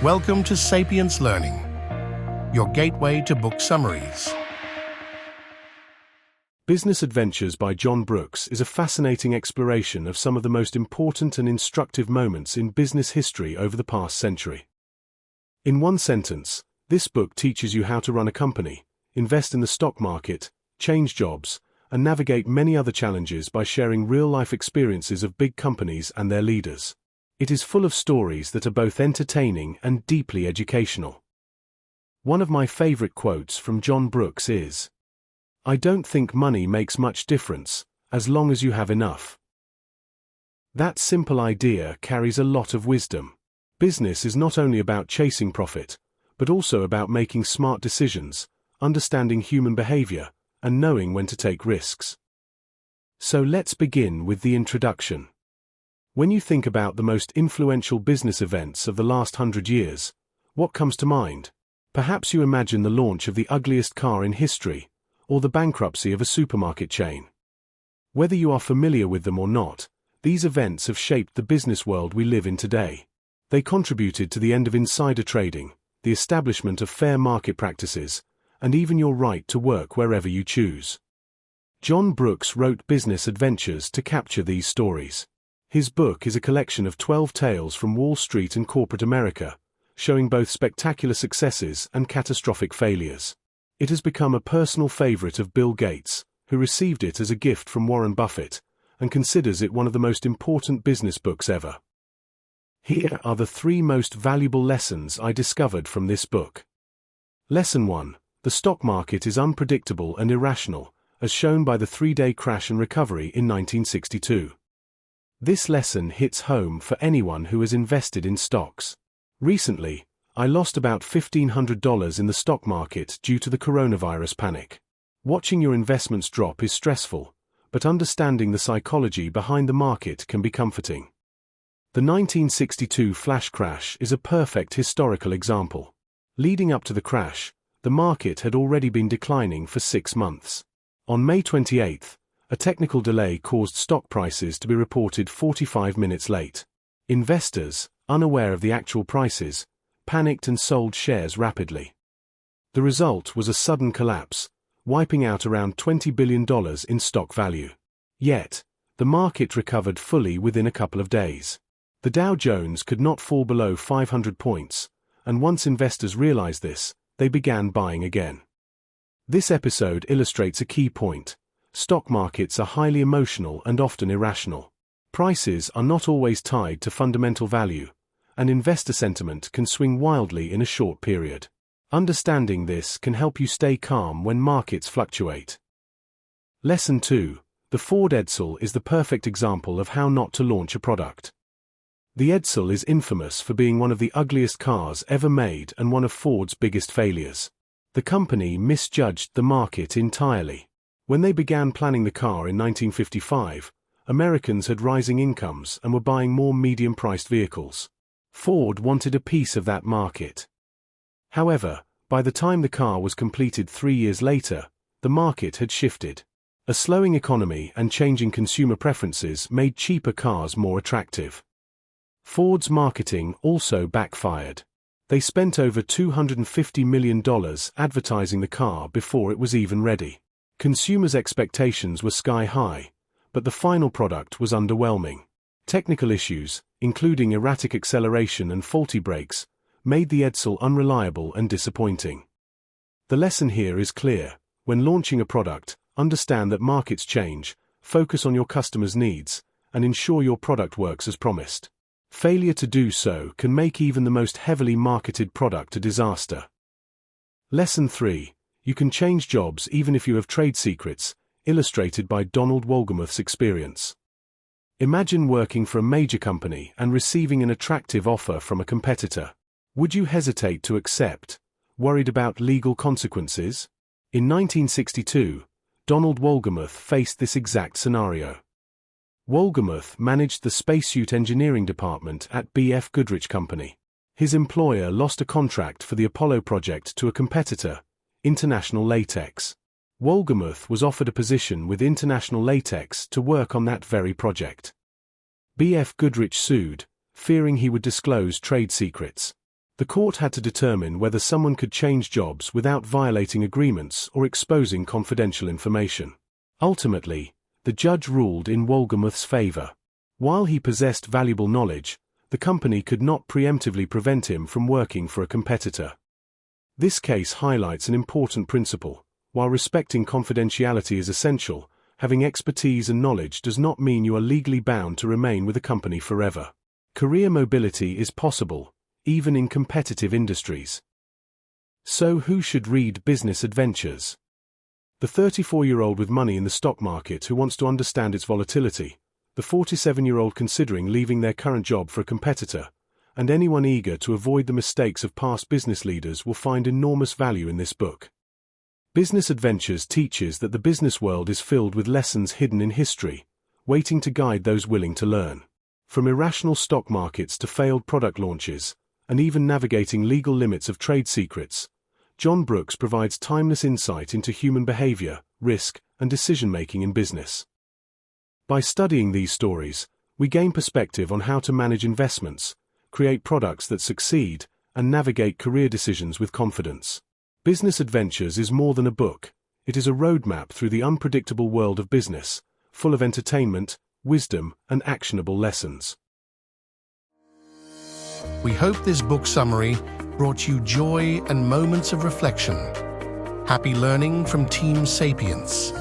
Welcome to Sapience Learning, your gateway to book summaries. Business Adventures by John Brooks is a fascinating exploration of some of the most important and instructive moments in business history over the past century. In one sentence, this book teaches you how to run a company, invest in the stock market, change jobs, and navigate many other challenges by sharing real-life experiences of big companies and their leaders. It is full of stories that are both entertaining and deeply educational. One of my favorite quotes from John Brooks is, "I don't think money makes much difference, as long as you have enough." That simple idea carries a lot of wisdom. Business is not only about chasing profit, but also about making smart decisions, understanding human behavior, and knowing when to take risks. So let's begin with the introduction. When you think about the most influential business events of the last 100 years, what comes to mind? Perhaps you imagine the launch of the ugliest car in history, or the bankruptcy of a supermarket chain. Whether you are familiar with them or not, these events have shaped the business world we live in today. They contributed to the end of insider trading, the establishment of fair market practices, and even your right to work wherever you choose. John Brooks wrote Business Adventures to capture these stories. His book is a collection of 12 tales from Wall Street and corporate America, showing both spectacular successes and catastrophic failures. It has become a personal favorite of Bill Gates, who received it as a gift from Warren Buffett, and considers it one of the most important business books ever. Here are the 3 most valuable lessons I discovered from this book. Lesson 1. The stock market is unpredictable and irrational, as shown by the 3-day crash and recovery in 1962. This lesson hits home for anyone who has invested in stocks. Recently, I lost about $1,500 in the stock market due to the coronavirus panic. Watching your investments drop is stressful, but understanding the psychology behind the market can be comforting. The 1962 flash crash is a perfect historical example. Leading up to the crash, the market had already been declining for 6 months. On May 28, a technical delay caused stock prices to be reported 45 minutes late. Investors, unaware of the actual prices, panicked and sold shares rapidly. The result was a sudden collapse, wiping out around $20 billion in stock value. Yet, the market recovered fully within a couple of days. The Dow Jones could not fall below 500 points, and once investors realized this, they began buying again. This episode illustrates a key point. Stock markets are highly emotional and often irrational. Prices are not always tied to fundamental value, and investor sentiment can swing wildly in a short period. Understanding this can help you stay calm when markets fluctuate. Lesson 2. The Ford Edsel is the perfect example of how not to launch a product. The Edsel is infamous for being one of the ugliest cars ever made and one of Ford's biggest failures. The company misjudged the market entirely. When they began planning the car in 1955, Americans had rising incomes and were buying more medium-priced vehicles. Ford wanted a piece of that market. However, by the time the car was completed 3 years later, the market had shifted. A slowing economy and changing consumer preferences made cheaper cars more attractive. Ford's marketing also backfired. They spent over $250 million advertising the car before it was even ready. Consumers' expectations were sky-high, but the final product was underwhelming. Technical issues, including erratic acceleration and faulty brakes, made the Edsel unreliable and disappointing. The lesson here is clear. When launching a product, understand that markets change, focus on your customers' needs, and ensure your product works as promised. Failure to do so can make even the most heavily marketed product a disaster. Lesson 3. You can change jobs even if you have trade secrets, illustrated by Donald Wolgemuth's experience. Imagine working for a major company and receiving an attractive offer from a competitor. Would you hesitate to accept, worried about legal consequences? In 1962, Donald Wolgemuth faced this exact scenario. Wolgemuth managed the spacesuit engineering department at B.F. Goodrich Company. His employer lost a contract for the Apollo project to a competitor, International Latex. Wolgemuth was offered a position with International Latex to work on that very project. B.F. Goodrich sued, fearing he would disclose trade secrets. The court had to determine whether someone could change jobs without violating agreements or exposing confidential information. Ultimately, the judge ruled in Wolgemuth's favor. While he possessed valuable knowledge, the company could not preemptively prevent him from working for a competitor. This case highlights an important principle. While respecting confidentiality is essential, having expertise and knowledge does not mean you are legally bound to remain with a company forever. Career mobility is possible, even in competitive industries. So who should read Business Adventures? The 34-year-old with money in the stock market who wants to understand its volatility, the 47-year-old considering leaving their current job for a competitor, and anyone eager to avoid the mistakes of past business leaders will find enormous value in this book. Business Adventures teaches that the business world is filled with lessons hidden in history, waiting to guide those willing to learn. From irrational stock markets to failed product launches, and even navigating legal limits of trade secrets, John Brooks provides timeless insight into human behavior, risk, and decision-making in business. By studying these stories, we gain perspective on how to manage investments, create products that succeed, and navigate career decisions with confidence. Business Adventures is more than a book. It is a roadmap through the unpredictable world of business, full of entertainment, wisdom, and actionable lessons. We hope this book summary brought you joy and moments of reflection. Happy learning from Team Sapiens.